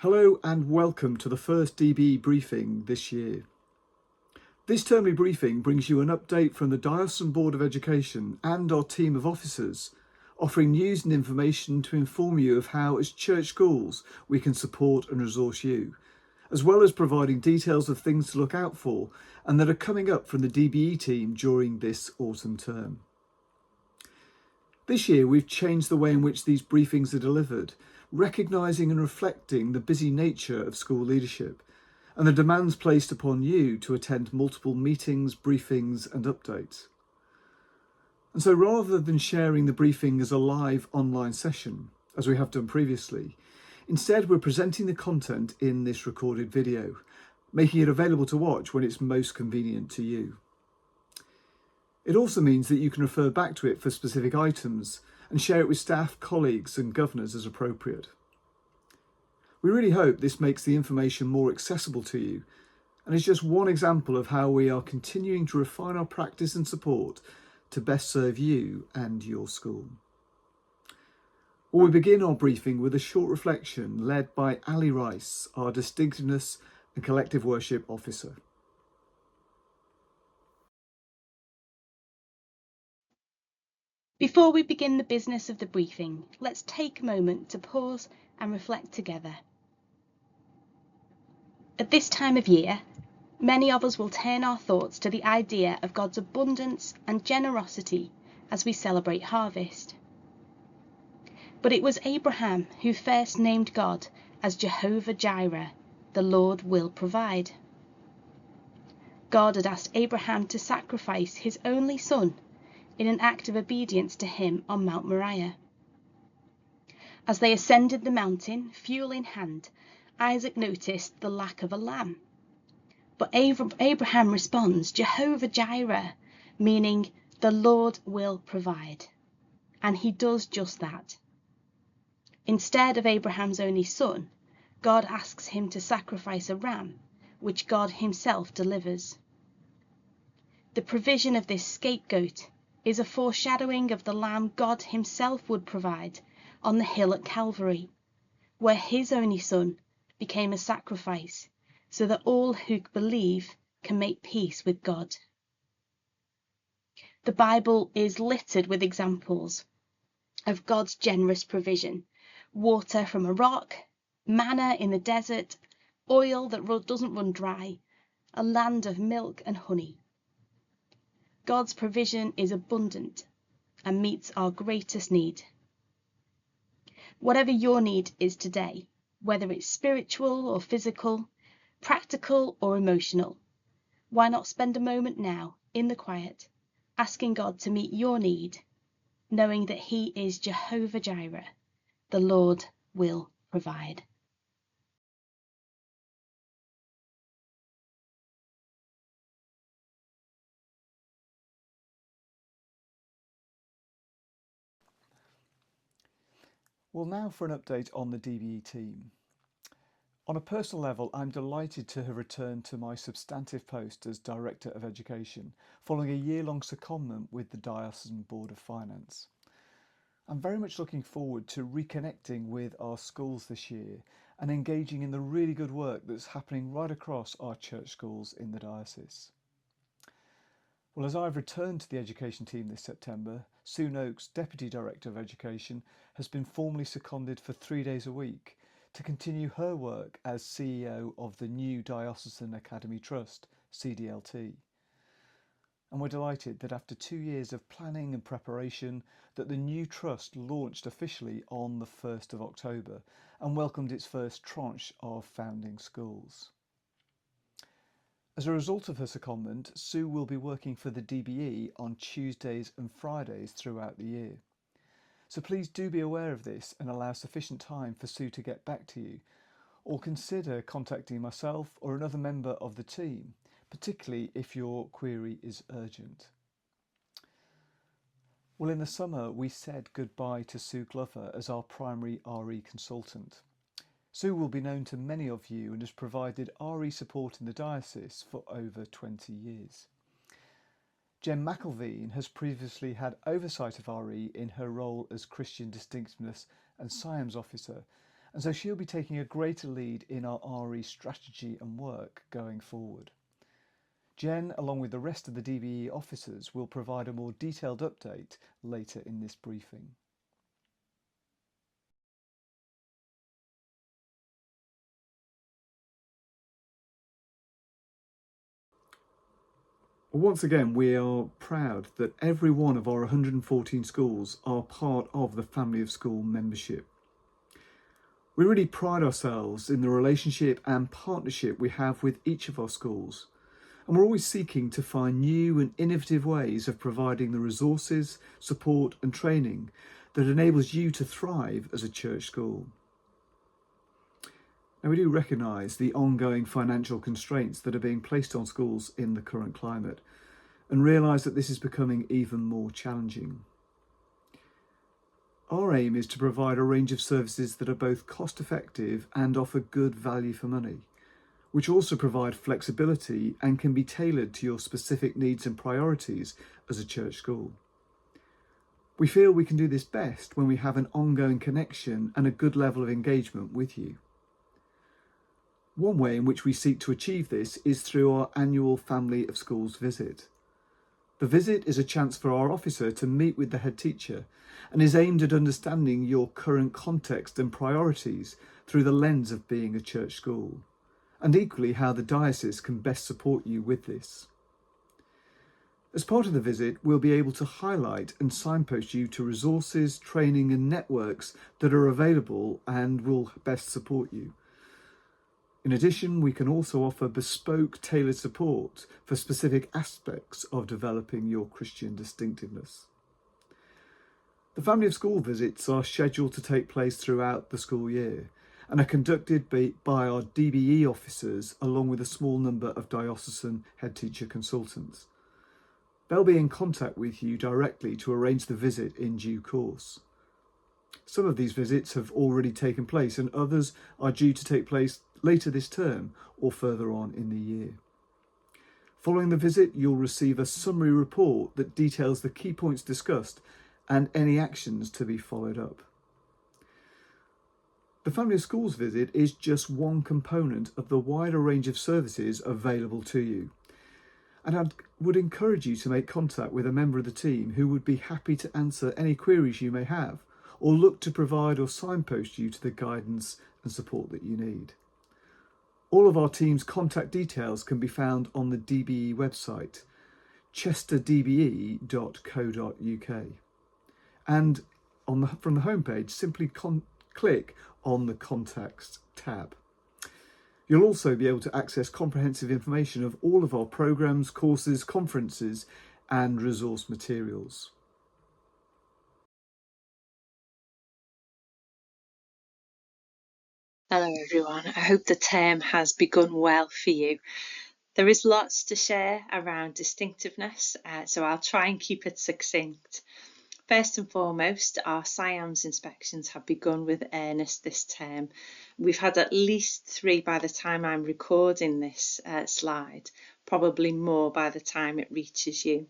Hello and welcome to the first DBE briefing this year. This termly briefing brings you an update from the Diocesan Board of Education and our team of officers, offering news and information to inform you of how, as church schools, we can support and resource you, as well as providing details of things to look out for and that are coming up from the DBE team during this autumn term. This year we've changed the way in which these briefings are delivered, recognising and reflecting the busy nature of school leadership and the demands placed upon you to attend multiple meetings, briefings and updates. And so rather than sharing the briefing as a live online session, as we have done previously, instead we're presenting the content in this recorded video, making it available to watch when it's most convenient to you. It also means that you can refer back to it for specific items and share it with staff, colleagues and governors as appropriate. We really hope this makes the information more accessible to you and is just one example of how we are continuing to refine our practice and support to best serve you and your school. Well, we begin our briefing with a short reflection led by Ali Rice, our Distinctiveness and Collective Worship Officer. Before we begin the business of the briefing, let's take a moment to pause and reflect together. At this time of year, many of us will turn our thoughts to the idea of God's abundance and generosity as we celebrate harvest. But it was Abraham who first named God as Jehovah Jireh, the Lord will provide. God had asked Abraham to sacrifice his only son in an act of obedience to him on Mount Moriah. As they ascended the mountain, fuel in hand, Isaac noticed the lack of a lamb. But Abraham responds, Jehovah Jireh, meaning the Lord will provide. And he does just that. Instead of Abraham's only son, God asks him to sacrifice a ram, which God himself delivers. The provision of this scapegoat is a foreshadowing of the lamb God himself would provide on the hill at Calvary, where his only son became a sacrifice so that all who believe can make peace with God. The Bible is littered with examples of God's generous provision: water from a rock, manna in the desert, oil that doesn't run dry, a land of milk and honey. God's provision is abundant and meets our greatest need. Whatever your need is today, whether it's spiritual or physical, practical or emotional, why not spend a moment now in the quiet, asking God to meet your need, knowing that He is Jehovah Jireh, the Lord will provide. Well, now for an update on the DBE team. On a personal level, I'm delighted to have returned to my substantive post as Director of Education, following a year-long secondment with the Diocesan Board of Finance. I'm very much looking forward to reconnecting with our schools this year and engaging in the really good work that's happening right across our church schools in the diocese. Well, as I've returned to the education team this September, Sue Noakes, Deputy Director of Education, has been formally seconded for 3 days a week to continue her work as CEO of the new Diocesan Academy Trust, CDLT. And we're delighted that after 2 years of planning and preparation, that the new trust launched officially on the 1st of October and welcomed its first tranche of founding schools. As a result of her secondment, Sue will be working for the DBE on Tuesdays and Fridays throughout the year. So please do be aware of this and allow sufficient time for Sue to get back to you, or consider contacting myself or another member of the team, particularly if your query is urgent. Well, in the summer we said goodbye to Sue Glover as our primary RE consultant. Sue will be known to many of you and has provided RE support in the diocese for over 20 years. Jen McElveen has previously had oversight of RE in her role as Christian Distinctiveness and Science Officer and so she'll be taking a greater lead in our RE strategy and work going forward. Jen, along with the rest of the DBE officers, will provide a more detailed update later in this briefing. Once again, we are proud that every one of our 114 schools are part of the family of school membership. We really pride ourselves in the relationship and partnership we have with each of our schools, and we're always seeking to find new and innovative ways of providing the resources, support and training that enables you to thrive as a church school. Now, we do recognise the ongoing financial constraints that are being placed on schools in the current climate, and realise that this is becoming even more challenging. Our aim is to provide a range of services that are both cost effective and offer good value for money, which also provide flexibility and can be tailored to your specific needs and priorities as a church school. We feel we can do this best when we have an ongoing connection and a good level of engagement with you. One way in which we seek to achieve this is through our annual Family of Schools visit. The visit is a chance for our officer to meet with the head teacher and is aimed at understanding your current context and priorities through the lens of being a church school, and equally how the diocese can best support you with this. As part of the visit, we'll be able to highlight and signpost you to resources, training and networks that are available and will best support you. In addition, we can also offer bespoke, tailored support for specific aspects of developing your Christian distinctiveness. The Family of School visits are scheduled to take place throughout the school year and are conducted by our DBE officers along with a small number of diocesan head teacher consultants. They'll be in contact with you directly to arrange the visit in due course. Some of these visits have already taken place and others are due to take place later this term or further on in the year. Following the visit, you'll receive a summary report that details the key points discussed and any actions to be followed up. The Family of Schools visit is just one component of the wider range of services available to you. And I would encourage you to make contact with a member of the team who would be happy to answer any queries you may have or look to provide or signpost you to the guidance and support that you need. All of our team's contact details can be found on the DBE website, chesterdbe.co.uk. And from the homepage, simply click on the Contacts tab. You'll also be able to access comprehensive information of all of our programmes, courses, conferences and resource materials. Hello everyone, I hope the term has begun well for you. There is lots to share around distinctiveness, so I'll try and keep it succinct. First and foremost, our SIAMS inspections have begun with earnest this term. We've had at least 3 by the time I'm recording this slide, probably more by the time it reaches you.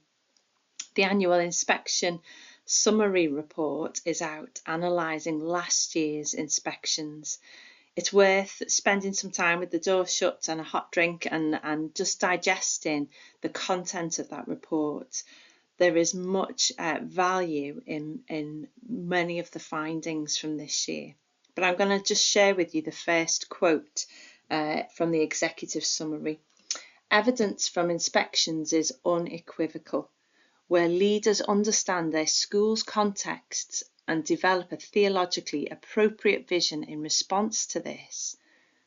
The annual inspection summary report is out analysing last year's inspections. It's worth spending some time with the door shut and a hot drink and just digesting the content of that report. There is much value in many of the findings from this year. But I'm going to just share with you the first quote from the executive summary. Evidence from inspections is unequivocal. Where leaders understand their school's contexts and develop a theologically appropriate vision in response to this,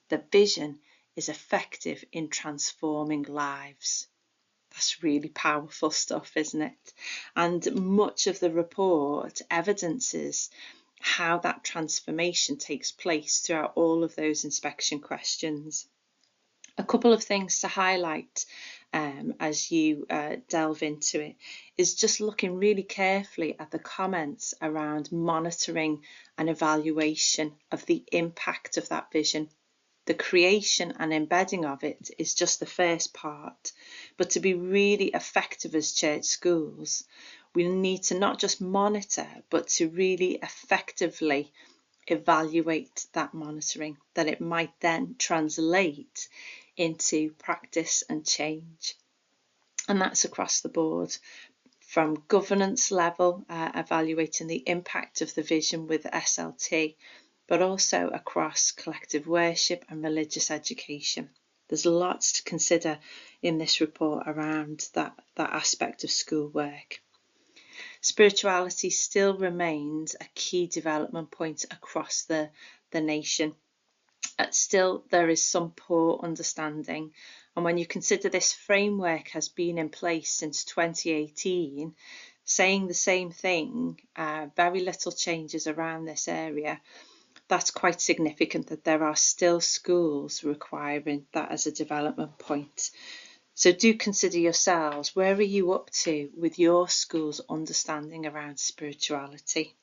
the vision is effective in transforming lives. That's really powerful stuff, isn't it? And much of the report evidences how that transformation takes place throughout all of those inspection questions. A couple of things to highlight as you delve into it is just looking really carefully at the comments around monitoring and evaluation of the impact of that vision. The creation and embedding of it is just the first part, but to be really effective as church schools, we need to not just monitor, but to really effectively evaluate that monitoring, that it might then translate into practice and change. And that's across the board, from governance level, evaluating the impact of the vision with SLT, but also across collective worship and religious education. There's lots to consider in this report around that aspect of schoolwork. Spirituality still remains a key development point across the nation. Still, there is some poor understanding. And when you consider this framework has been in place since 2018, saying the same thing, very little changes around this area, that's quite significant that there are still schools requiring that as a development point. So do consider yourselves, where are you up to with your school's understanding around spirituality?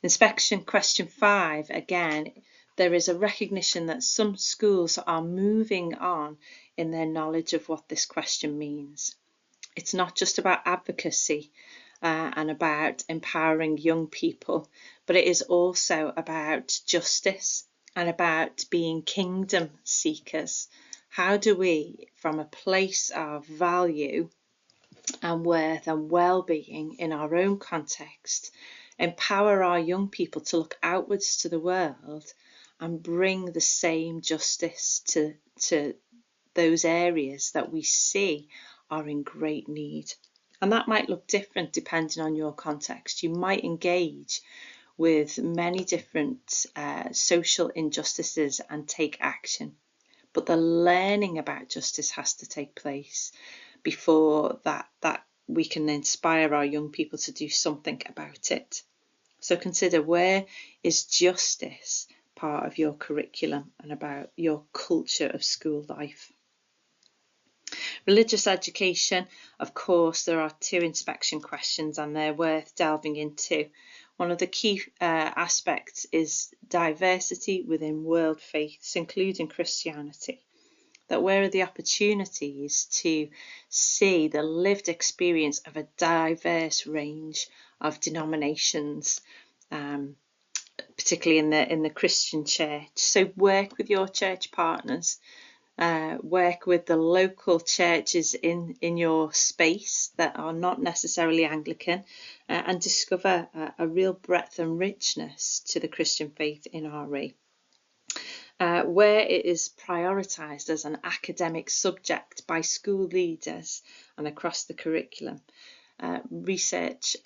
Inspection question 5, again, there is a recognition that some schools are moving on in their knowledge of what this question means. It's not just about advocacy and about empowering young people, but it is also about justice and about being kingdom seekers. How do we, from a place of value and worth and well-being in our own context, empower our young people to look outwards to the world and bring the same justice to those areas that we see are in great need? And that might look different depending on your context. You might engage with many different social injustices and take action. But the learning about justice has to take place before that we can inspire our young people to do something about it. So consider, where is justice part of your curriculum and about your culture of school life? Religious education, of course, there are 2 inspection questions and they're worth delving into. One of the key aspects is diversity within world faiths, including Christianity. That where are the opportunities to see the lived experience of a diverse range of denominations, particularly in the Christian church. So work with your church partners. Work with the local churches in your space that are not necessarily Anglican, and discover a real breadth and richness to the Christian faith in RE. Where it is prioritised as an academic subject by school leaders and across the curriculum. Research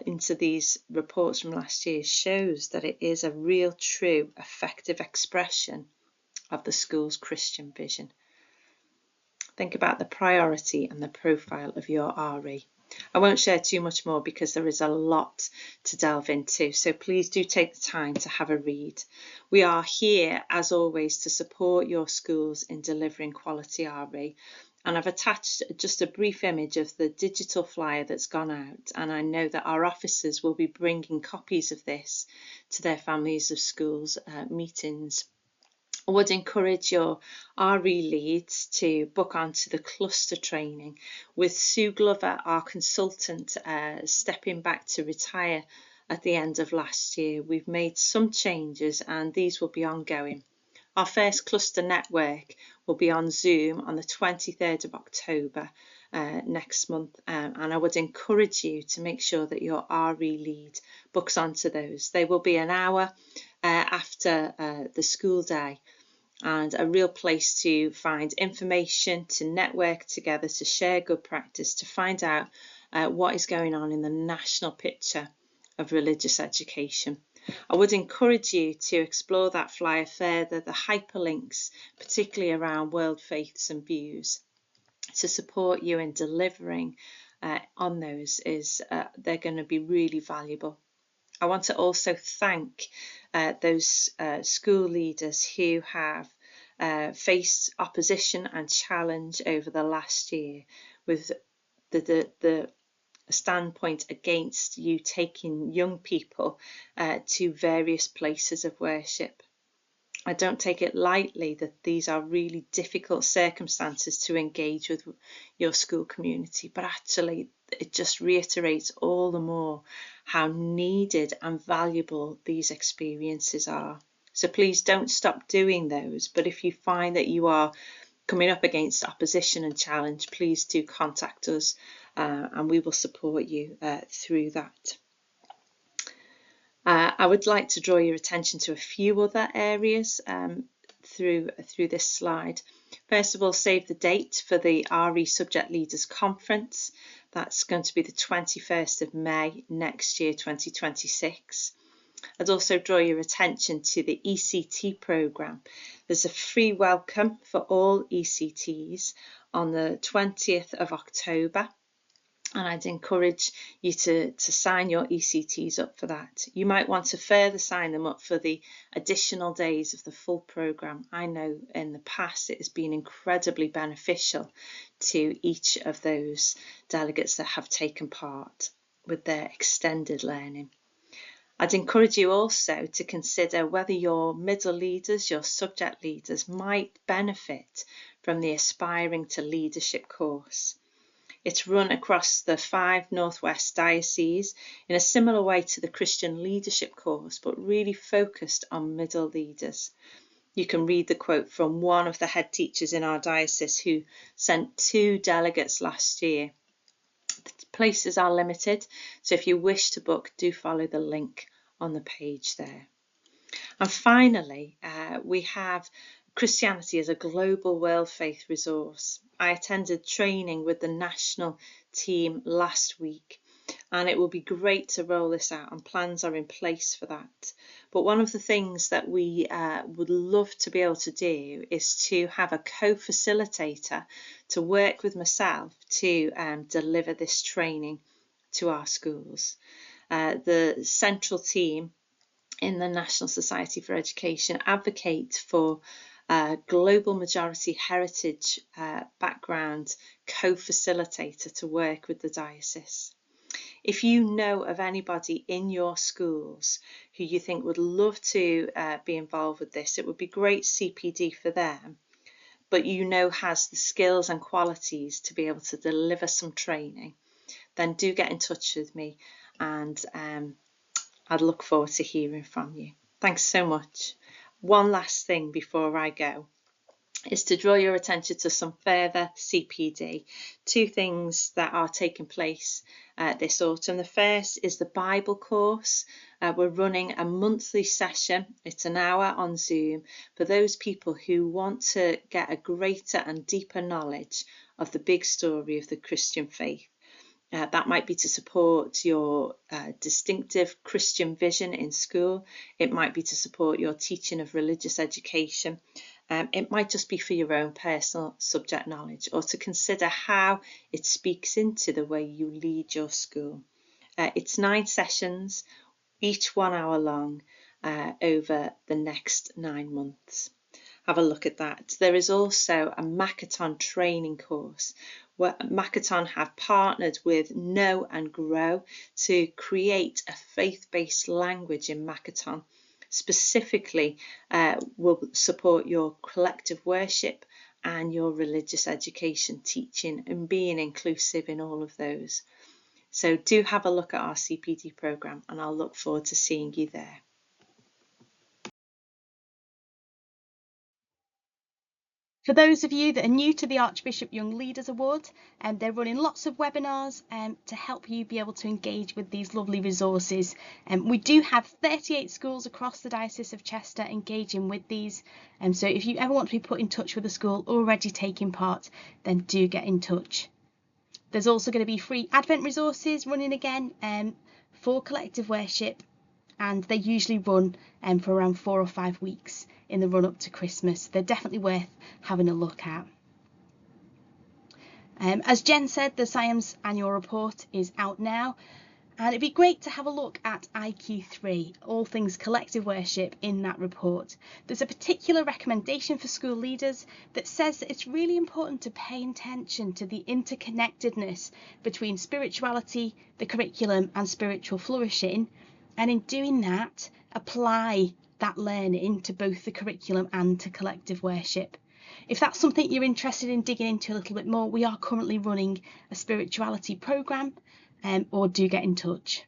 into these reports from last year shows that it is a real, true, effective expression of the school's Christian vision. Think about the priority and the profile of your RE. I won't share too much more because there is a lot to delve into, so please do take the time to have a read. We are here, as always, to support your schools in delivering quality RE, and I've attached just a brief image of the digital flyer that's gone out, and I know that our officers will be bringing copies of this to their families of schools meetings. I would encourage your RE leads to book onto the cluster training with Sue Glover, our consultant, stepping back to retire at the end of last year. We've made some changes and these will be ongoing. Our first cluster network will be on Zoom on the 23rd of October next month, and I would encourage you to make sure that your RE lead books onto those. They will be an hour after the school day, and a real place to find information, to network together, to share good practice, to find out what is going on in the national picture of religious education. I would encourage you to explore that flyer further, the hyperlinks, particularly around world faiths and views, to support you in delivering on those. They're going to be really valuable. I want to also thank those school leaders who have faced opposition and challenge over the last year with the standpoint against you taking young people to various places of worship. I don't take it lightly that these are really difficult circumstances to engage with your school community, but actually it just reiterates all the more how needed and valuable these experiences are. So please don't stop doing those. But if you find that you are coming up against opposition and challenge, please do contact us and we will support you through that. I would like to draw your attention to a few other areas through this slide. First of all, save the date for the RE Subject Leaders Conference. That's going to be the 21st of May next year, 2026. I'd also draw your attention to the ECT programme. There's a free welcome for all ECTs on the 20th of October. And I'd encourage you to sign your ECTs up for that. You might want to further sign them up for the additional days of the full programme. I know in the past it has been incredibly beneficial to each of those delegates that have taken part with their extended learning. I'd encourage you also to consider whether your middle leaders, your subject leaders, might benefit from the Aspiring to Leadership course. It's run across the 5 Northwest dioceses in a similar way to the Christian Leadership course, but really focused on middle leaders. You can read the quote from one of the head teachers in our diocese who sent 2 delegates last year. The places are limited, so if you wish to book, do follow the link on the page there. And finally, we have Christianity as a global world faith resource. I attended training with the national team last week, and it will be great to roll this out, and plans are in place for that. But one of the things that we would love to be able to do is to have a co-facilitator to work with myself to deliver this training to our schools. The central team in the National Society for Education advocate for global majority heritage background co-facilitator to work with the diocese. If you know of anybody in your schools who you think would love to be involved with this, it would be great CPD for them, but you know has the skills and qualities to be able to deliver some training, then do get in touch with me, and I'd look forward to hearing from you. Thanks so much. One last thing before I go is to draw your attention to some further CPD. 2 things that are taking place this autumn. The first is the Bible course. We're running a monthly session. It's an hour on Zoom for those people who want to get a greater and deeper knowledge of the big story of the Christian faith. That might be to support your distinctive Christian vision in school. It might be to support your teaching of religious education. It might just be for your own personal subject knowledge, or to consider how it speaks into the way you lead your school. It's 9 sessions, each 1 hour long, over the next 9 months. Have a look at that. There is also a Makaton training course where Makaton have partnered with Know and Grow to create a faith-based language in Makaton. Specifically, will support your collective worship and your religious education teaching and being inclusive in all of those. So do have a look at our CPD programme, and I'll look forward to seeing you there. For those of you that are new to the Archbishop Young Leaders Award, they're running lots of webinars to help you be able to engage with these lovely resources. We do have 38 schools across the Diocese of Chester engaging with these. So if you ever want to be put in touch with a school already taking part, then do get in touch. There's also going to be free Advent resources running again for collective worship, and they usually run for around 4 or 5 weeks in the run up to Christmas. They're definitely worth having a look at. As Jen said, the SIAMS annual report is out now, and it'd be great to have a look at IQ3, all things collective worship, in that report. There's a particular recommendation for school leaders that says that it's really important to pay attention to the interconnectedness between spirituality, the curriculum, and spiritual flourishing, and in doing that, apply that learning to both the curriculum and to collective worship. If that's something you're interested in digging into a little bit more, we are currently running a spirituality programme, or do get in touch.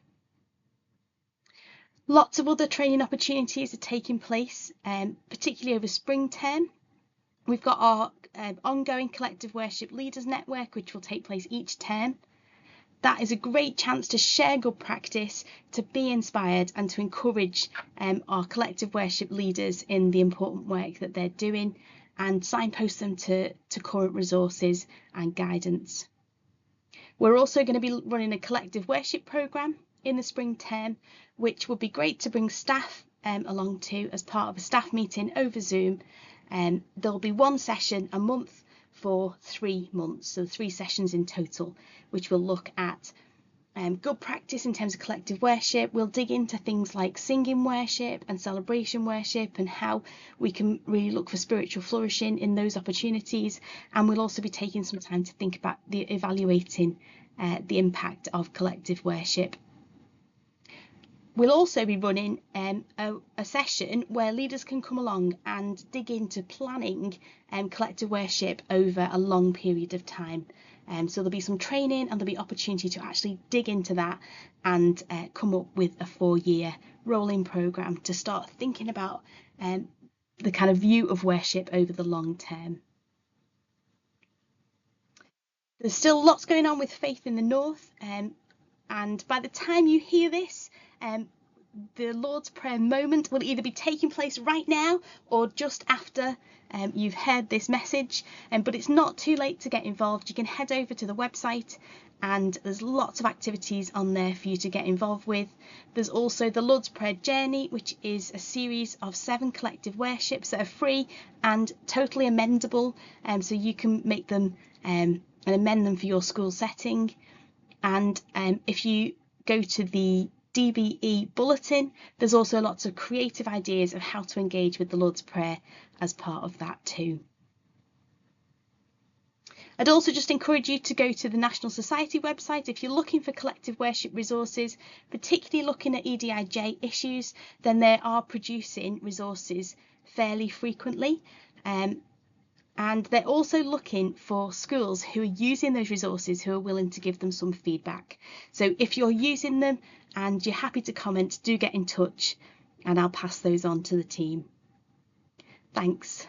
Lots of other training opportunities are taking place, particularly over spring term. We've got our ongoing collective worship leaders network, which will take place each term. That is a great chance to share good practice, to be inspired, and to encourage our collective worship leaders in the important work that they're doing, and signpost them to current resources and guidance. We're also going to be running a collective worship programme in the spring term, which would be great to bring staff along to as part of a staff meeting over Zoom. There'll be one session a month for 3 months, so 3 sessions in total, which will look at good practice in terms of collective worship. We'll dig into things like singing worship and celebration worship and how we can really look for spiritual flourishing in those opportunities. And we'll also be taking some time to think about evaluating the impact of collective worship. We'll also be running a session where leaders can come along and dig into planning collective worship over a long period of time. So there'll be some training and there'll be opportunity to actually dig into that and come up with a 4-year rolling programme to start thinking about the kind of view of worship over the long term. There's still lots going on with Faith in the North, and by the time you hear this, the Lord's Prayer moment will either be taking place right now or just after you've heard this message, but it's not too late to get involved. You can head over to the website and there's lots of activities on there for you to get involved with. There's also the Lord's Prayer Journey, which is a series of 7 collective worships that are free and totally amendable, so you can make them and amend them for your school setting. And if you go to the DBE bulletin, there's also lots of creative ideas of how to engage with the Lord's Prayer as part of that too. I'd also just encourage you to go to the National Society website. If you're looking for collective worship resources, particularly looking at EDIJ issues, then they are producing resources fairly frequently. And they're also looking for schools who are using those resources, who are willing to give them some feedback. So if you're using them and you're happy to comment, do get in touch and I'll pass those on to the team. Thanks.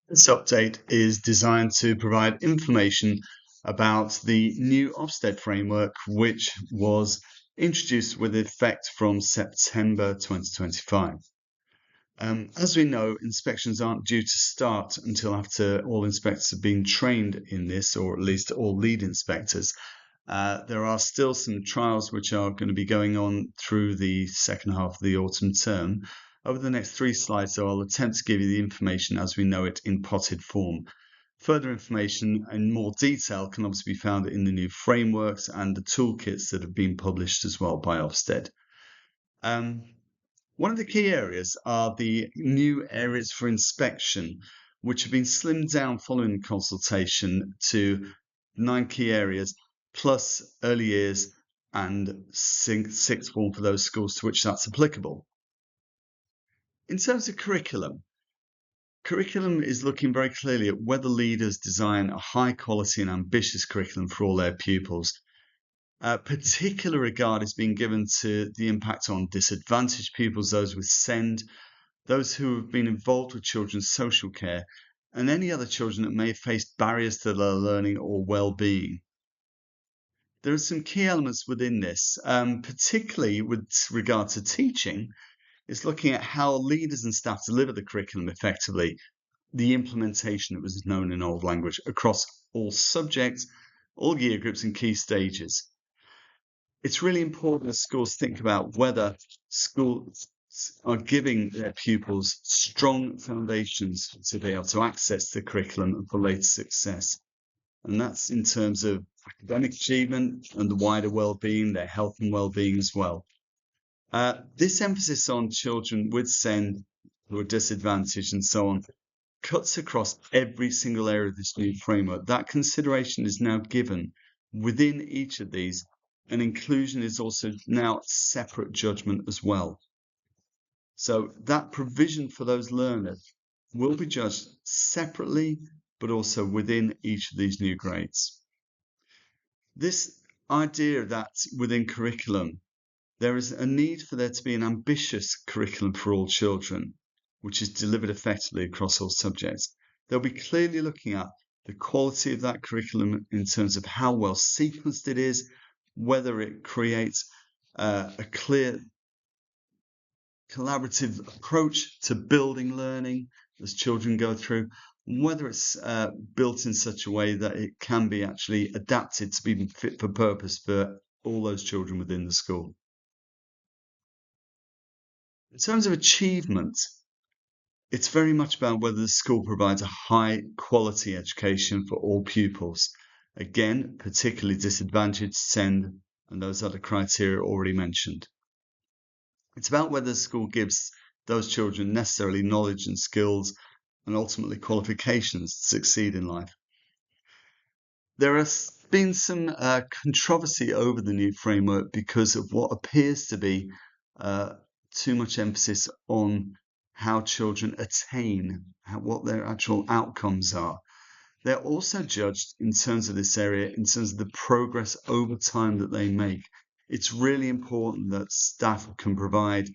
This update is designed to provide information about the new Ofsted framework, which was introduced with effect from September 2025. As we know, inspections aren't due to start until after all inspectors have been trained in this, or at least all lead inspectors. There are still some trials which are going to be going on through the second half of the autumn term. Over the next 3 slides, so I'll attempt to give you the information as we know it in potted form. Further information in more detail can obviously be found in the new frameworks and the toolkits that have been published as well by Ofsted. One of the key areas are the new areas for inspection, which have been slimmed down following consultation to 9 key areas, plus early years and sixth form for those schools to which that's applicable. In terms of curriculum is looking very clearly at whether leaders design a high quality and ambitious curriculum for all their pupils. Particular regard is being given to the impact on disadvantaged pupils, those with SEND, those who have been involved with children's social care, and any other children that may have faced barriers to their learning or well-being. There are some key elements within this, particularly with regard to teaching, is looking at how leaders and staff deliver the curriculum effectively, the implementation that was known in old language across all subjects, all year groups and key stages. It's really important that schools think about whether schools are giving their pupils strong foundations to be able to access the curriculum for later success. And that's in terms of academic achievement and the wider well-being, their health and well-being as well. This emphasis on children with SEND who are disadvantaged and so on cuts across every single area of this new framework. That consideration is now given within each of these and inclusion is also now separate judgment as well. So that provision for those learners will be judged separately, but also within each of these new grades. This idea that within curriculum, there is a need for there to be an ambitious curriculum for all children, which is delivered effectively across all subjects. They'll be clearly looking at the quality of that curriculum in terms of how well sequenced it is, whether it creates a clear collaborative approach to building learning as children go through, whether it's built in such a way that it can be actually adapted to be fit for purpose for all those children within the school. In terms of achievement, it's very much about whether the school provides a high quality education for all pupils. Again, particularly disadvantaged, SEND, and those other criteria already mentioned. It's about whether the school gives those children necessarily knowledge and skills and ultimately qualifications to succeed in life. There has been some controversy over the new framework because of what appears to be too much emphasis on how children attain, what their actual outcomes are. They're also judged in terms of this area, in terms of the progress over time that they make. It's really important that staff can provide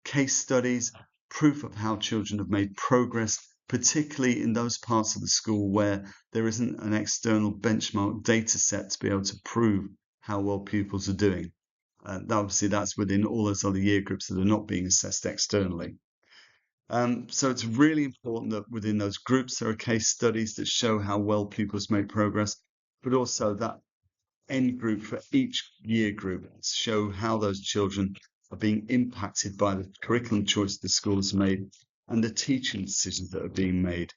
case studies, proof of how children have made progress, particularly in those parts of the school where there isn't an external benchmark data set to be able to prove how well pupils are doing. Obviously, that's within all those other year groups that are not being assessed externally. So it's really important that within those groups there are case studies that show how well pupils make progress, but also that end group for each year group show how those children are being impacted by the curriculum choice the school has made and the teaching decisions that are being made.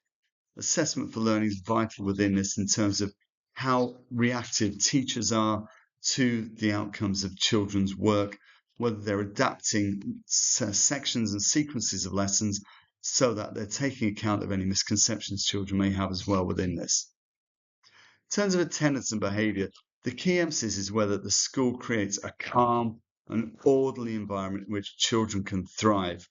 Assessment for learning is vital within this in terms of how reactive teachers are to the outcomes of children's work, whether they're adapting sections and sequences of lessons so that they're taking account of any misconceptions children may have as well within this. In terms of attendance and behaviour, the key emphasis is whether the school creates a calm and orderly environment in which children can thrive,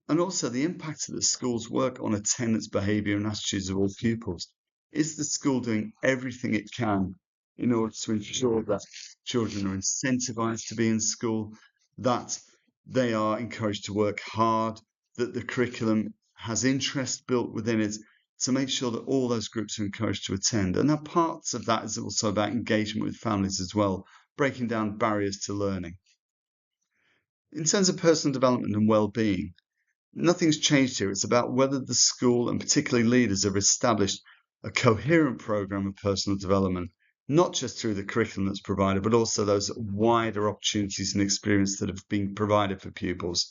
and also the impact of the school's work on attendance, behaviour and attitudes of all pupils. Is the school doing everything it can in order to ensure that children are incentivised to be in school, that they are encouraged to work hard, that the curriculum has interest built within it, to make sure that all those groups are encouraged to attend? And parts of that is also about engagement with families as well, breaking down barriers to learning. In terms of personal development and well-being, nothing's changed here. It's about whether the school and particularly leaders have established a coherent programme of personal development, not just through the curriculum that's provided, but also those wider opportunities and experience that have been provided for pupils.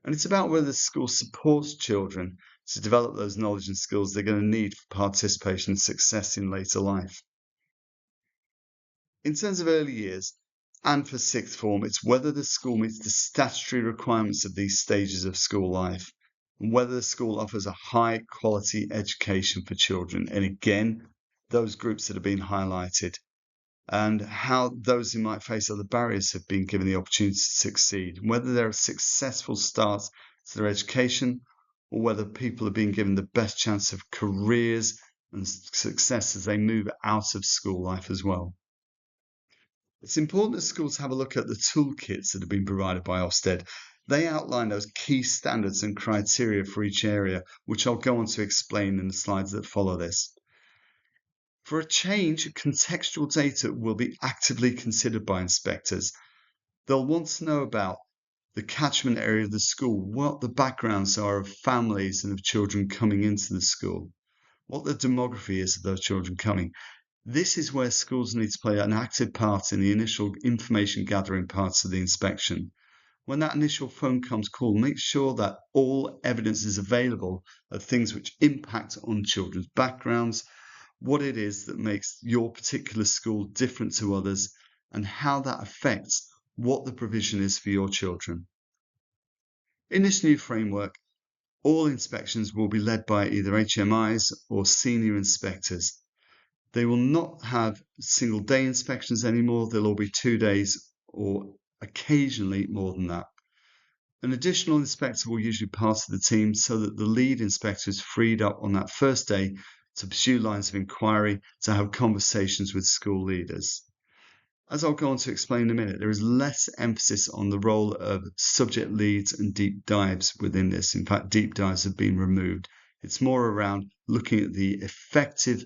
And it's about whether the school supports children to develop those knowledge and skills they're going to need for participation and success in later life. In terms of early years and for sixth form, it's whether the school meets the statutory requirements of these stages of school life and whether the school offers a high quality education for children. And again, those groups that have been highlighted and how those who might face other barriers have been given the opportunity to succeed, and whether there are successful starts to their education or whether people are being given the best chance of careers and success as they move out of school life as well. It's important that schools have a look at the toolkits that have been provided by Ofsted. They outline those key standards and criteria for each area, which I'll go on to explain in the slides that follow this. For a change, contextual data will be actively considered by inspectors. They'll want to know about the catchment area of the school, what the backgrounds are of families and of children coming into the school, what the demography is of those children coming. This is where schools need to play an active part in the initial information gathering parts of the inspection. When that initial phone comes call, make sure that all evidence is available of things which impact on children's backgrounds, what it is that makes your particular school different to others, and how that affects what the provision is for your children. In this new framework, all inspections will be led by either HMIs or senior inspectors. They will not have single day inspections anymore. They'll all be 2 days or occasionally more than that. An additional inspector will usually be part of the team so that the lead inspector is freed up on that first day to pursue lines of inquiry, to have conversations with school leaders. As I'll go on to explain in a minute, there is less emphasis on the role of subject leads and deep dives within this. In fact, deep dives have been removed. It's more around looking at the effective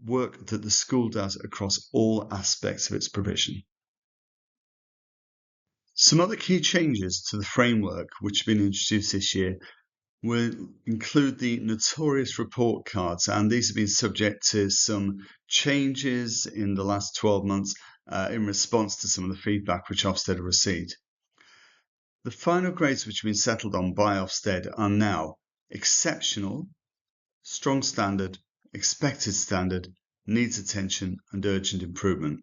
work that the school does across all aspects of its provision. Some other key changes to the framework which have been introduced this year will include the notorious report cards, and these have been subject to some changes in the last 12 months in response to some of the feedback which Ofsted received. The final grades which have been settled on by Ofsted are now exceptional, strong standard, expected standard, needs attention and urgent improvement.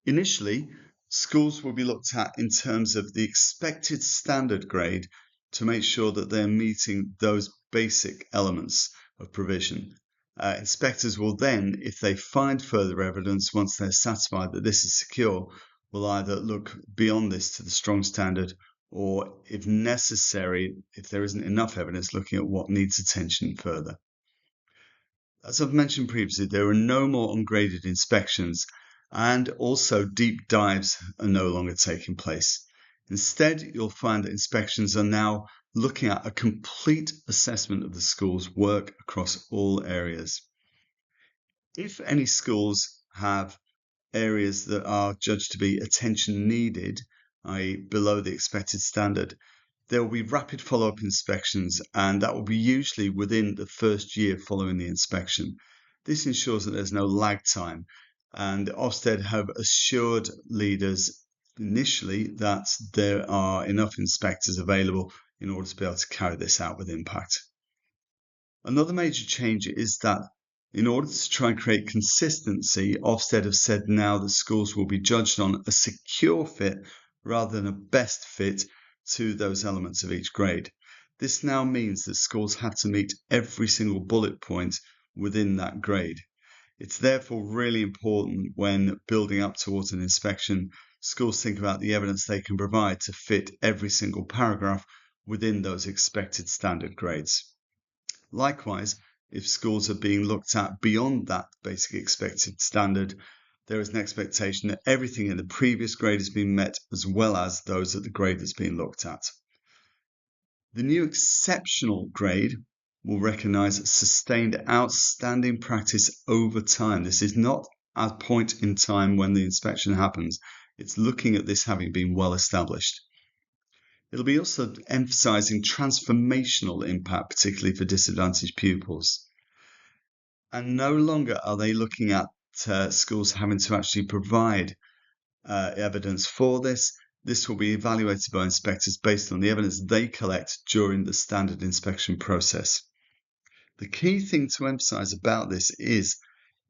Initially, schools will be looked at in terms of the expected standard grade to make sure that they're meeting those basic elements of provision. Inspectors will then, if they find further evidence, once they're satisfied that this is secure, will either look beyond this to the strong standard or, if necessary, if there isn't enough evidence, looking at what needs attention further. As I've mentioned previously, there are no more ungraded inspections, and also deep dives are no longer taking place. Instead, you'll find that inspections are now looking at a complete assessment of the school's work across all areas. If any schools have areas that are judged to be attention needed, i.e. below the expected standard, there will be rapid follow-up inspections, and that will be usually within the first year following the inspection. This ensures that there's no lag time, and Ofsted have assured leaders initially that there are enough inspectors available in order to be able to carry this out with impact. Another major change is that in order to try and create consistency, Ofsted have said now that schools will be judged on a secure fit rather than a best fit to those elements of each grade. This now means that schools have to meet every single bullet point within that grade. It's therefore really important when building up towards an inspection, schools think about the evidence they can provide to fit every single paragraph within those expected standard grades. Likewise, if schools are being looked at beyond that basic expected standard, there is an expectation that everything in the previous grade has been met as well as those at the grade that's being looked at. The new exceptional grade will recognise sustained outstanding practice over time. This is not a point in time when the inspection happens. It's looking at this having been well established. It'll be also emphasising transformational impact, particularly for disadvantaged pupils. And no longer are they looking at schools having to actually provide evidence for this. This will be evaluated by inspectors based on the evidence they collect during the standard inspection process. The key thing to emphasise about this is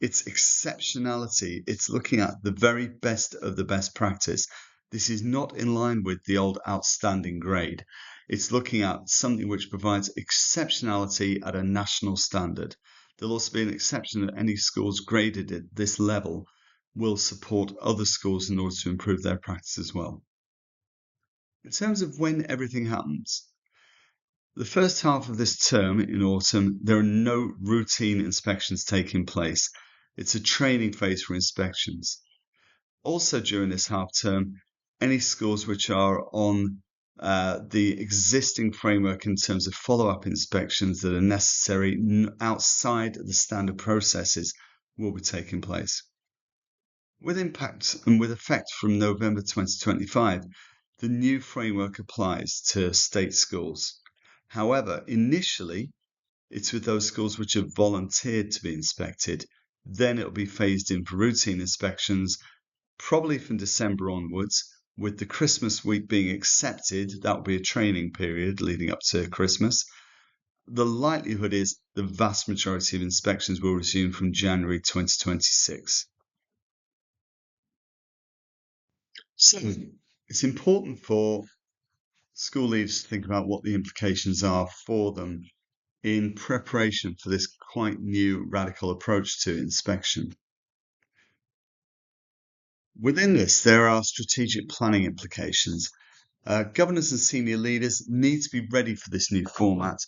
its exceptionality. It's looking at the very best of the best practice. This is not in line with the old outstanding grade. It's looking at something which provides exceptionality at a national standard. There'll also be an exception that any schools graded at this level will support other schools in order to improve their practice as well. In terms of when everything happens, the first half of this term in autumn, there are no routine inspections taking place. It's a training phase for inspections. Also during this half term, any schools which are on the existing framework in terms of follow-up inspections that are necessary outside the standard processes will be taking place. With impact and with effect from November 2025, the new framework applies to state schools. However, initially, it's with those schools which have volunteered to be inspected. Then it'll be phased in for routine inspections, probably from December onwards. With the Christmas week being accepted, that will be a training period leading up to Christmas. The likelihood is the vast majority of inspections will resume from January 2026. So it's important for school leaders to think about what the implications are for them in preparation for this quite new radical approach to inspection. Within this, there are strategic planning implications. Governors and senior leaders need to be ready for this new format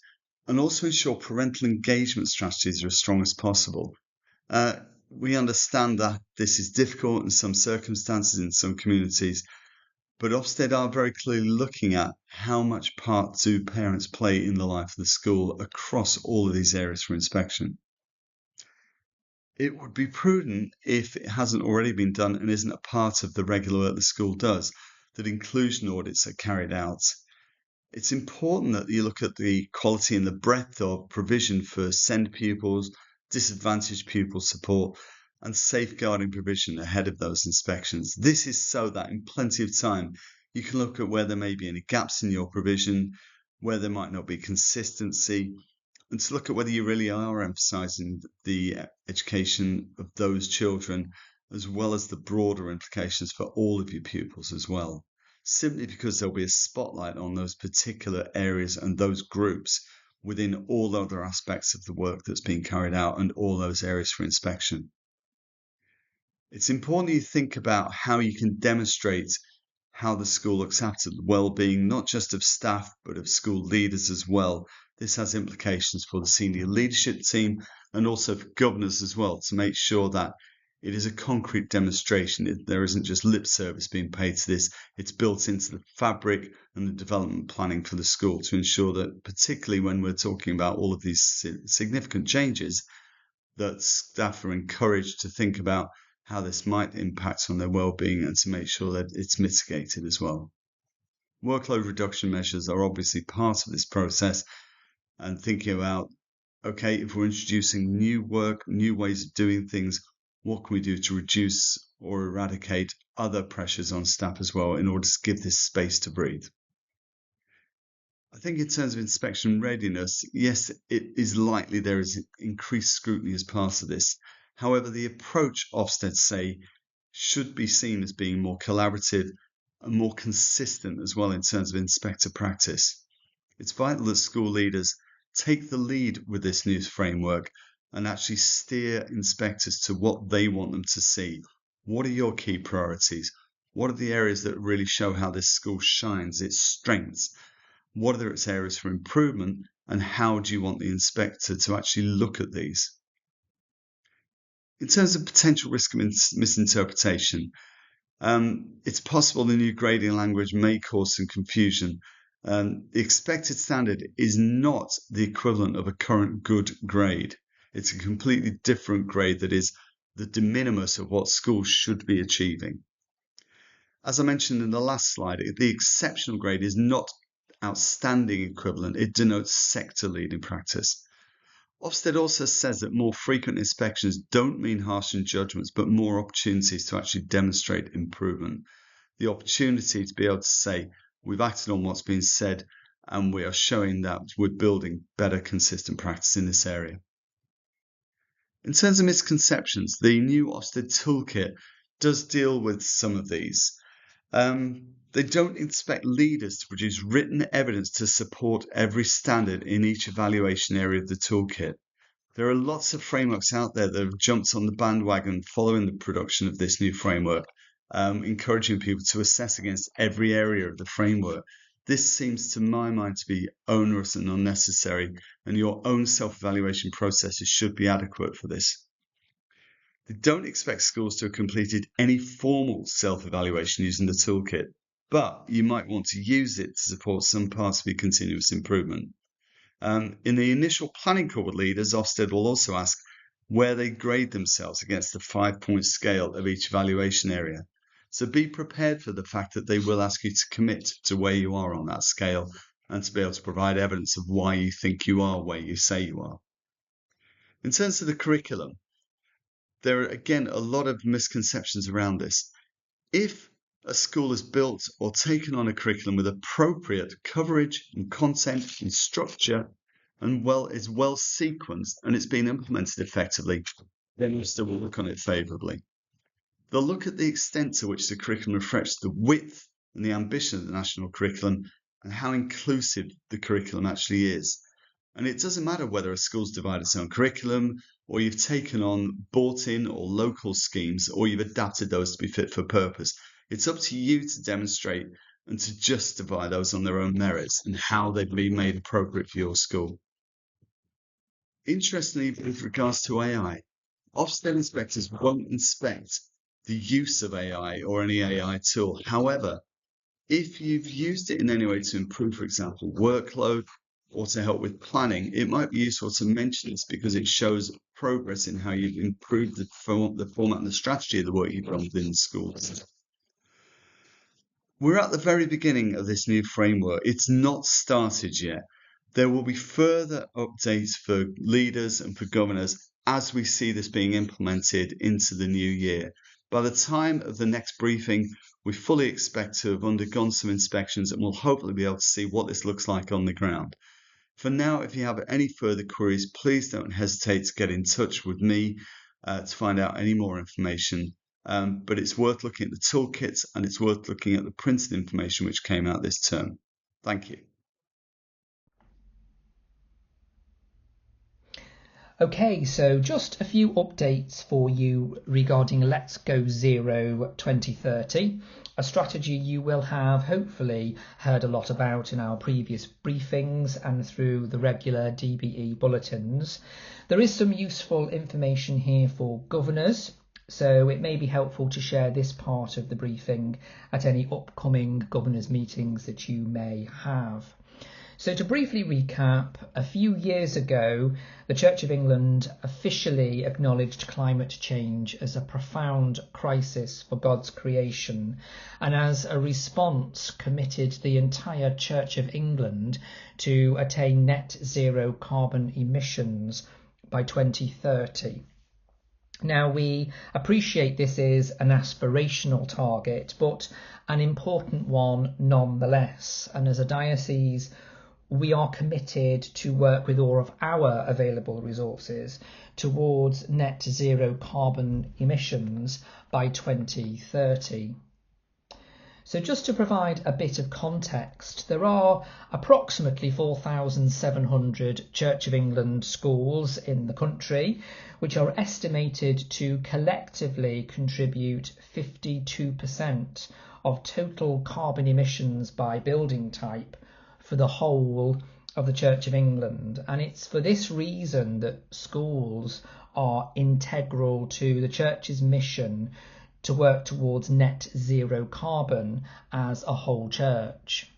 and also ensure parental engagement strategies are as strong as possible. We understand that this is difficult in some circumstances in some communities, but Ofsted are very clearly looking at how much part do parents play in the life of the school across all of these areas for inspection. It would be prudent, if it hasn't already been done and isn't a part of the regular work the school does, that inclusion audits are carried out. It's important that you look at the quality and the breadth of provision for SEND pupils, disadvantaged pupil support, and safeguarding provision ahead of those inspections. This is so that in plenty of time, you can look at where there may be any gaps in your provision, where there might not be consistency, and to look at whether you really are emphasising the education of those children, as well as the broader implications for all of your pupils as well, simply because there'll be a spotlight on those particular areas and those groups within all other aspects of the work that's being carried out and all those areas for inspection. It's important that you think about how you can demonstrate how the school looks after the well-being, not just of staff, but of school leaders as well. This has implications for the senior leadership team and also for governors as well, to make sure that it is a concrete demonstration. There isn't just lip service being paid to this. It's built into the fabric and the development planning for the school to ensure that, particularly when we're talking about all of these significant changes, that staff are encouraged to think about how this might impact on their well-being and to make sure that it's mitigated as well. Workload reduction measures are obviously part of this process, and thinking about, okay, if we're introducing new work, new ways of doing things, what can we do to reduce or eradicate other pressures on staff as well in order to give this space to breathe? I think in terms of inspection readiness, yes, it is likely there is increased scrutiny as part of this. However, the approach Ofsted say should be seen as being more collaborative and more consistent as well in terms of inspector practice. It's vital that school leaders take the lead with this new framework and actually steer inspectors to what they want them to see. What are your key priorities? What are the areas that really show how this school shines, its strengths? What are its areas for improvement? And how do you want the inspector to actually look at these? In terms of potential risk of misinterpretation, it's possible the new grading language may cause some confusion. The expected standard is not the equivalent of a current good grade. It's a completely different grade that is the de minimis of what schools should be achieving. As I mentioned in the last slide, the exceptional grade is not outstanding equivalent. It denotes sector leading practice. Ofsted also says that more frequent inspections don't mean harsher judgments, but more opportunities to actually demonstrate improvement. The opportunity to be able to say, we've acted on what's been said, and we are showing that we're building better, consistent practice in this area. In terms of misconceptions, the new Ofsted toolkit does deal with some of these. They don't expect leaders to produce written evidence to support every standard in each evaluation area of the toolkit. There are lots of frameworks out there that have jumped on the bandwagon following the production of this new framework, encouraging people to assess against every area of the framework. This seems to my mind to be onerous and unnecessary, and your own self-evaluation processes should be adequate for this. They don't expect schools to have completed any formal self-evaluation using the toolkit, but you might want to use it to support some parts of your continuous improvement. In the initial planning call with leaders, Ofsted will also ask where they grade themselves against the 5-point scale of each evaluation area. So be prepared for the fact that they will ask you to commit to where you are on that scale and to be able to provide evidence of why you think you are where you say you are. In terms of the curriculum, there are again a lot of misconceptions around this. If a school has built or taken on a curriculum with appropriate coverage and content and structure and is well sequenced and it's been implemented effectively, then Ofsted will look on it favourably. They'll look at the extent to which the curriculum reflects the width and the ambition of the national curriculum and how inclusive the curriculum actually is. And it doesn't matter whether a school's developed its own curriculum, or you've taken on bought-in or local schemes, or you've adapted those to be fit for purpose. It's up to you to demonstrate and to justify those on their own merits and how they've been made appropriate for your school. Interestingly, with regards to AI, Ofsted inspectors won't inspect the use of AI or any AI tool. However, if you've used it in any way to improve, for example, workload or to help with planning, it might be useful to mention this because it shows progress in how you've improved the format and the strategy of the work you've done within the schools. We're at the very beginning of this new framework. It's not started yet. There will be further updates for leaders and for governors as we see this being implemented into the new year. By the time of the next briefing, we fully expect to have undergone some inspections and we'll hopefully be able to see what this looks like on the ground. For now, if you have any further queries, please don't hesitate to get in touch with me to find out any more information. But it's worth looking at the toolkits and it's worth looking at the printed information which came out this term. Thank you. Okay, so just a few updates for you regarding Let's Go Zero 2030, a strategy you will have hopefully heard a lot about in our previous briefings and through the regular DBE bulletins. There is some useful information here for governors, so it may be helpful to share this part of the briefing at any upcoming governors' meetings that you may have. So to briefly recap, a few years ago, the Church of England officially acknowledged climate change as a profound crisis for God's creation, and as a response committed the entire Church of England to attain net zero carbon emissions by 2030. Now, we appreciate this is an aspirational target, but an important one nonetheless, and as a diocese, we are committed to work with all of our available resources towards net zero carbon emissions by 2030. So just to provide a bit of context, there are approximately 4,700 Church of England schools in the country, which are estimated to collectively contribute 52% of total carbon emissions by building type for the whole of the Church of England. And it's for this reason that schools are integral to the Church's mission to work towards net zero carbon as a whole church.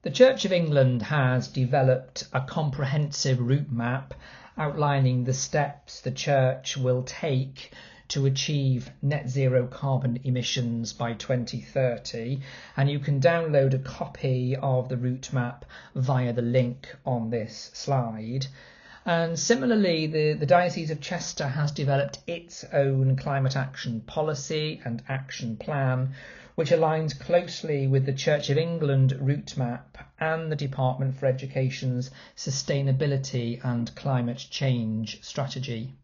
The Church of England has developed a comprehensive route map outlining the steps the Church will take to achieve net zero carbon emissions by 2030, and you can download a copy of the route map via the link on this slide. And similarly, the Diocese of Chester has developed its own climate action policy and action plan, which aligns closely with the Church of England route map and the Department for Education's sustainability and climate change strategy.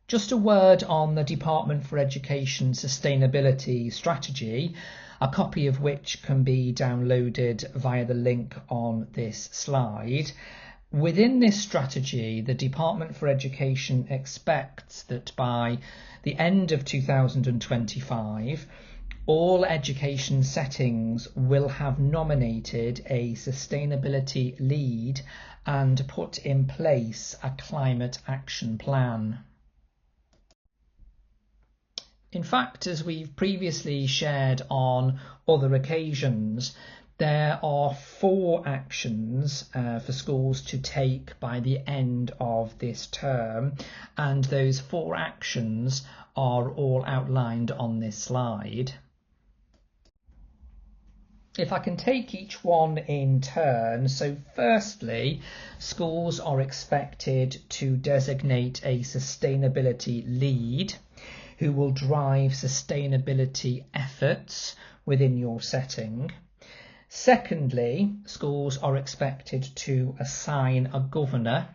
Just a word on the Department for Education sustainability strategy, a copy of which can be downloaded via the link on this slide. Within this strategy, the Department for Education expects that by the end of 2025, all education settings will have nominated a sustainability lead and put in place a climate action plan. In fact, as we've previously shared on other occasions, there are 4 actions for schools to take by the end of this term, and those 4 actions are all outlined on this slide. If I can take each one in turn, so firstly, schools are expected to designate a sustainability lead who will drive sustainability efforts within your setting. Secondly, schools are expected to assign a governor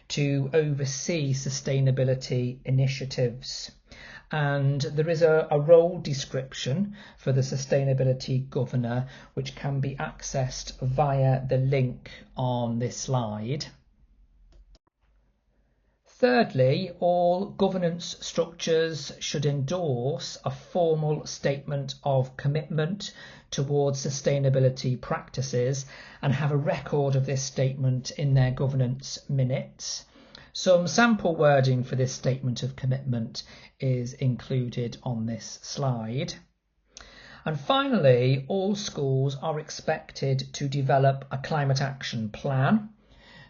to oversee sustainability initiatives. and there is a role description for the Sustainability Governor which can be accessed via the link on this slide. Thirdly, all governance structures should endorse a formal statement of commitment towards sustainability practices and have a record of this statement in their governance minutes. Some sample wording for this statement of commitment is included on this slide. And finally, all schools are expected to develop a climate action plan,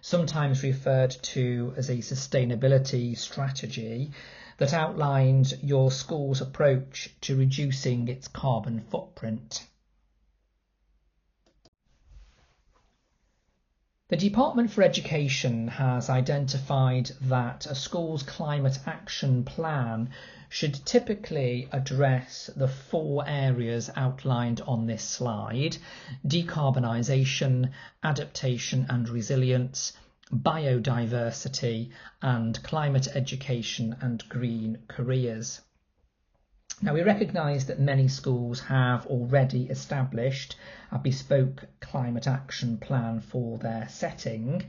sometimes referred to as a sustainability strategy, that outlines your school's approach to reducing its carbon footprint. The Department for Education has identified that a school's climate action plan should typically address the 4 areas outlined on this slide: decarbonisation, adaptation and resilience, biodiversity, and climate education and green careers. Now, we recognise that many schools have already established a bespoke climate action plan for their setting,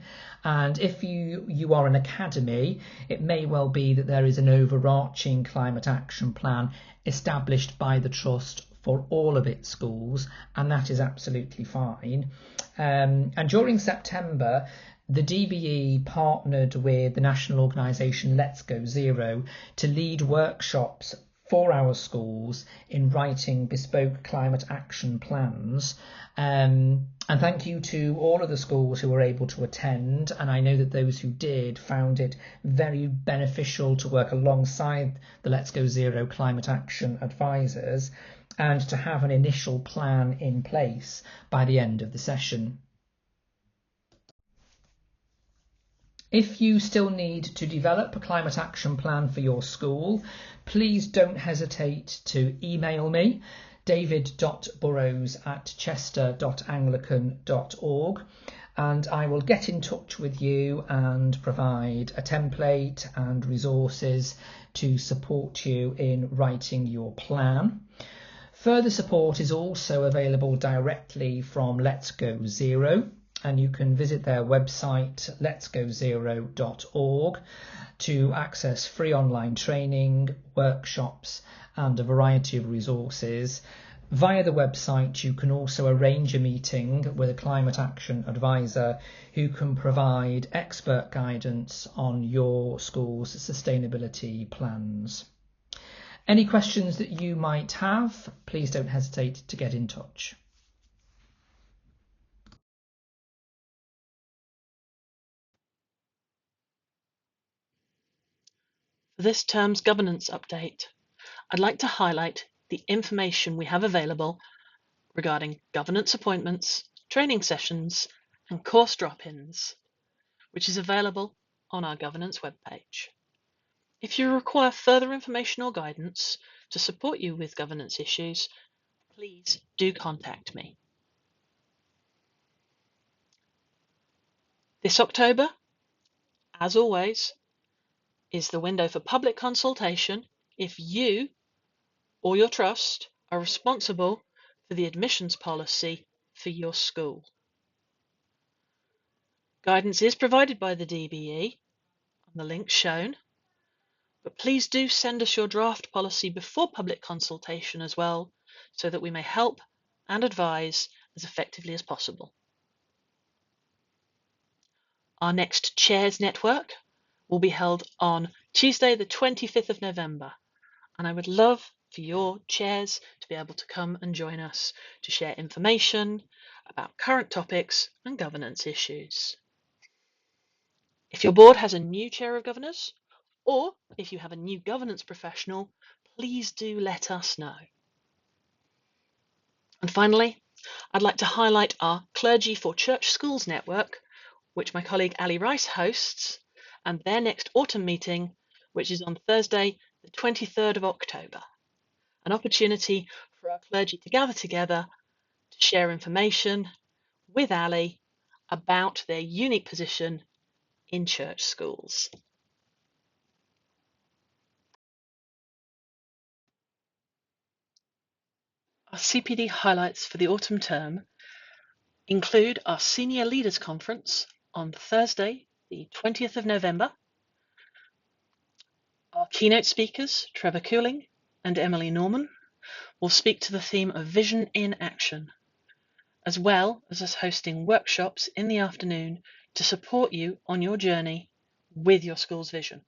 and if you are an academy, it may well be that there is an overarching climate action plan established by the Trust for all of its schools, and that is absolutely fine. And during September, the DBE partnered with the national organisation Let's Go Zero to lead workshops for our schools in writing bespoke climate action plans. And thank you to all of the schools who were able to attend, and I know that those who did found it very beneficial to work alongside the Let's Go Zero climate action advisors and to have an initial plan in place by the end of the session. If you still need to develop a climate action plan for your school, please don't hesitate to email me, david.burrows@chester.anglican.org, and I will get in touch with you and provide a template and resources to support you in writing your plan. Further support is also available directly from Let's Go Zero, and you can visit their website letsgozero.org to access free online training, workshops and a variety of resources. Via the website you can also arrange a meeting with a climate action advisor who can provide expert guidance on your school's sustainability plans. Any questions that you might have, please don't hesitate to get in touch. For this term's governance update, I'd like to highlight the information we have available regarding governance appointments, training sessions, and course drop-ins, which is available on our governance webpage. If you require further information or guidance to support you with governance issues, please do contact me. This October, as always, is the window for public consultation if you or your trust are responsible for the admissions policy for your school. Guidance is provided by the DBE on the link shown, but please do send us your draft policy before public consultation as well, so that we may help and advise as effectively as possible. Our next Chairs Network will be held on Tuesday the 25th of November, and I would love for your chairs to be able to come and join us to share information about current topics and governance issues. If your board has a new chair of governors, or if you have a new governance professional, please do let us know. And finally, I'd like to highlight our Clergy for Church Schools network, which my colleague Ali Rice hosts, and their next autumn meeting, which is on Thursday, the 23rd of October. An opportunity for our clergy to gather together to share information with Ali about their unique position in church schools. Our CPD highlights for the autumn term include our Senior Leaders Conference on Thursday, the 20th of November. Our keynote speakers, Trevor Cooling and Emily Norman, will speak to the theme of Vision in Action, as well as us hosting workshops in the afternoon to support you on your journey with your school's vision.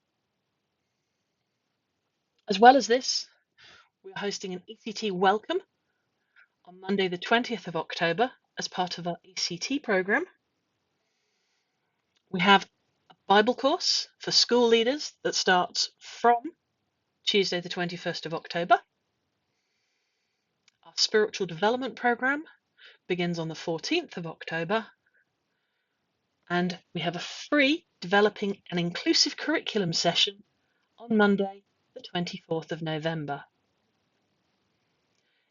As well as this, we're hosting an ECT Welcome on Monday the 20th of October as part of our ECT programme. We have a Bible course for school leaders that starts from Tuesday the 21st of October. Our spiritual development programme begins on the 14th of October, and we have a free Developing an Inclusive Curriculum session on Monday the 24th of November.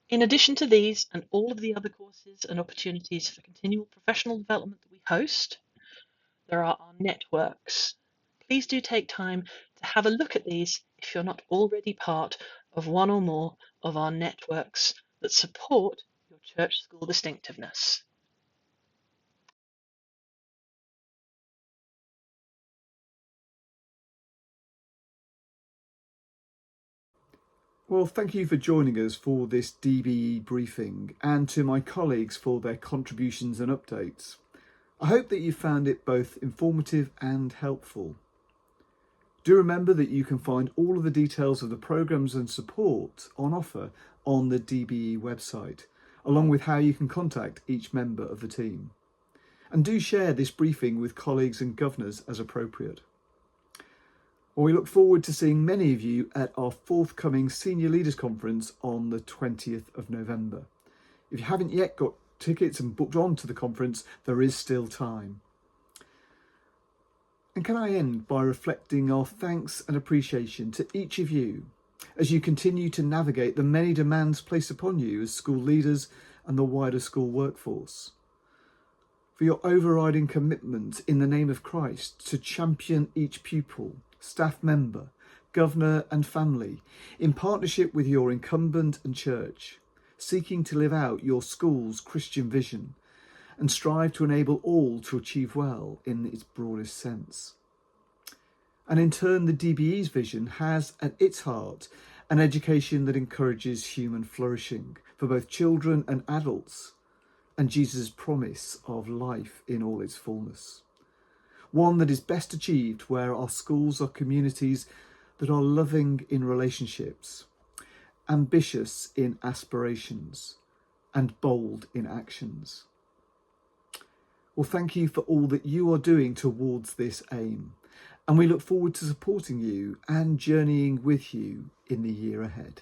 In addition to these and all of the other courses and opportunities for continual professional development that we host, there are our networks. Please do take time to have a look at these if you're not already part of one or more of our networks that support your church school distinctiveness. Well, thank you for joining us for this DBE briefing, and to my colleagues for their contributions and updates. I hope that you found it both informative and helpful. Do remember that you can find all of the details of the programmes and support on offer on the DBE website, along with how you can contact each member of the team. And do share this briefing with colleagues and governors as appropriate. Well, we look forward to seeing many of you at our forthcoming Senior Leaders Conference on the 20th of November. If you haven't yet got tickets and booked on to the conference, there is still time. And can I end by reflecting our thanks and appreciation to each of you as you continue to navigate the many demands placed upon you as school leaders and the wider school workforce, for your overriding commitment in the name of Christ to champion each pupil, staff member, governor and family in partnership with your incumbent and church, seeking to live out your school's Christian vision and strive to enable all to achieve well in its broadest sense. And in turn, the DBE's vision has at its heart an education that encourages human flourishing for both children and adults, and Jesus' promise of life in all its fullness. One that is best achieved where our schools are communities that are loving in relationships, ambitious in aspirations, and bold in actions. Well, thank you for all that you are doing towards this aim, and we look forward to supporting you and journeying with you in the year ahead.